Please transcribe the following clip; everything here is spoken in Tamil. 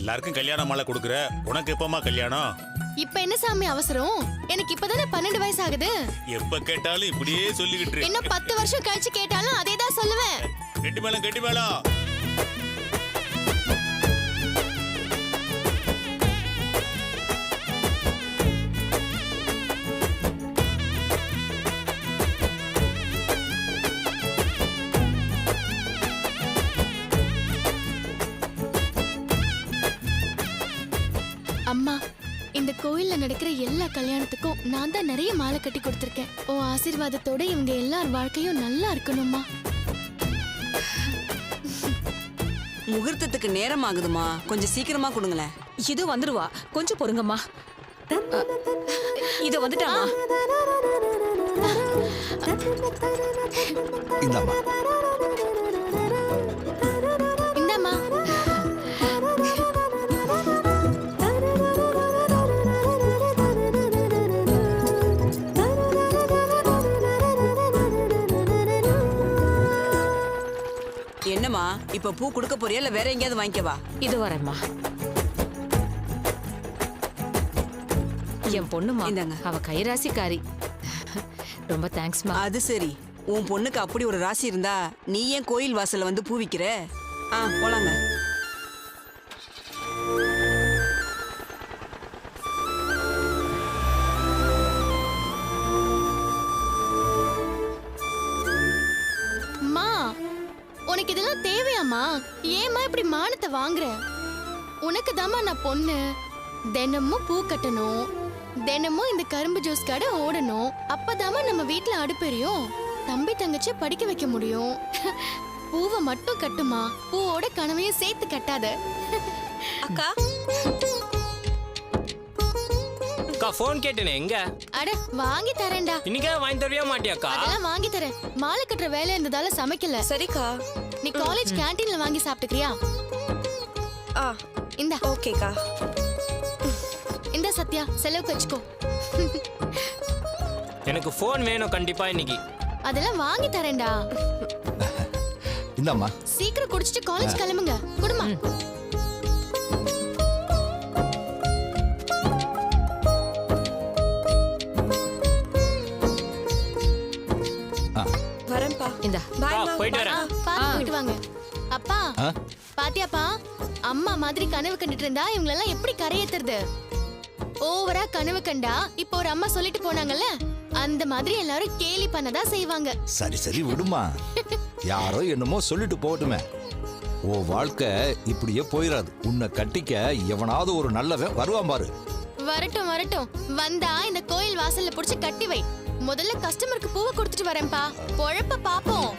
எல்லாருக்கும் கல்யாண மாலை கொடுக்குற, உனக்கு எப்பமா கல்யாணம்? இப்ப என்ன சாமி அவசரம்? எனக்கு இப்பதானே 12 வயசு ஆகுது. எப்ப கேட்டாலும் இப்படியே சொல்லிக்கிட்டு இரு. இன்னும் 10 வருஷம் கழிச்சு கேட்டாலும் அதே தான் சொல்லுவேன். கெட்டி மேளம் கெட்டி மேளம். அம்மா, இந்த கோயில்ல நடக்கிற எல்லா கல்யாணத்துக்கும் நான் தான் நிறைய மாலை கட்டி கொடுத்திருக்கேன். உன் ஆசீர்வாதத்தோட இவங்க எல்லார் வாழ்க்கையும் நல்லா இருக்கணும்மா. முகூர்த்தத்துக்கு நேரம் ஆகுதுமா, கொஞ்சம் சீக்கிரமா கொடுங்களேன். இது வந்துருவா, கொஞ்சம் பொறுங்கம்மா. இது வந்துட்டாமா. இந்தாம்மா. இந்தாம்மா. என்னம்மா, இப்ப பூ கொடுக்க போறியா இல்ல வேற எங்கேயாவது வாங்கிக்கவா? இது வரேம்மா. என் பொண்ணுமா, இந்தாங்க. அவ கைராசிக்காரி. ரொம்ப தேங்க்ஸ்மா. அது சரி, உன் பொண்ணுக்கு அப்படி ஒரு ராசி இருந்தா நீ ஏன் கோயில் வாசல்ல வந்து பூ விக்கிற? போலாங்க. அம்மா, உனக்கு இதெல்லாம் தேவையாம்மா? ஏம்மா இப்படி மானத்தை வாங்குற? உனக்கு தாம்மா நான் பொண்ணு. தினமும் பூ கட்டணும், தினமும் இந்த கரும்பு ஜூஸ் கடை ஓடணும். அப்பதாம்மா நம்ம வீட்டுல அடுப்பெரியும், தம்பி தங்கச்சி படிக்க வைக்க முடியும். பூவை மட்டும் கட்டுமா, பூவோட கனவையும் சேர்த்து கட்டாத. அக்கா அக்கா ஃபோன் கேட்டேனே, எங்க? அட வாங்கி தரேன்டா. இன்னைக்கே வாங்கி தரவே மாட்டியாக்கா? அதெல்லாம் வாங்கி தரேன். மாலை கட்டுற வேலை இருந்ததால சமைக்கல. சரிக்கா. நீ காலேஜ் கேண்டீன்ல வாங்கி சாப்பிட்டுக்கிறியா? இந்த ஓகேக்கா. இந்த சத்யா செலவுக்கு வச்சுக்கோ. எனக்கு ஃபோன் வேணும் கண்டிப்பா இன்னைக்கு. அதெல்லாம் வாங்கி தரேன்டா. இந்தாம்மா. சீக்கிரம் குடிச்சிட்டு காலேஜ் கிளம்புங்க. குடுமா. வரேன்ப்பா. இந்தா. பாய் மா. போயிட்டு வரேன். பாத்து போயிட்டு வாங்க. அப்பா, பாத்தியாப்பா, அம்மா மாதிரி கனவு கண்டுட்டு இருந்தா இவங்களெல்லாம் எப்படி கரையேத்துறது? ஓவரா கனவு கண்டா இப்போ ஒரு அம்மா சொல்லிட்டு போனாங்கல்ல, அந்த மாதிரி எல்லாரும் கேலி பண்ணதான் செய்வாங்க. சரி சரி விடுமா. யாரோ என்னமோ சொல்லிட்டு போகட்டுமே. ஓ வாழ்க்கை இப்படியே போயிடாது. உன்னை கட்டிக்க எவனாவது ஒரு நல்லவன் வருவான் பாரு. வரட்டும் வரட்டும், வந்தா இந்த கோயில் வாசல்ல புடிச்சு கட்டி வை. முதல்ல கஸ்டமருக்கு பூவை கொடுத்துட்டு வரேன்பா. பொழப்ப பாப்போம்.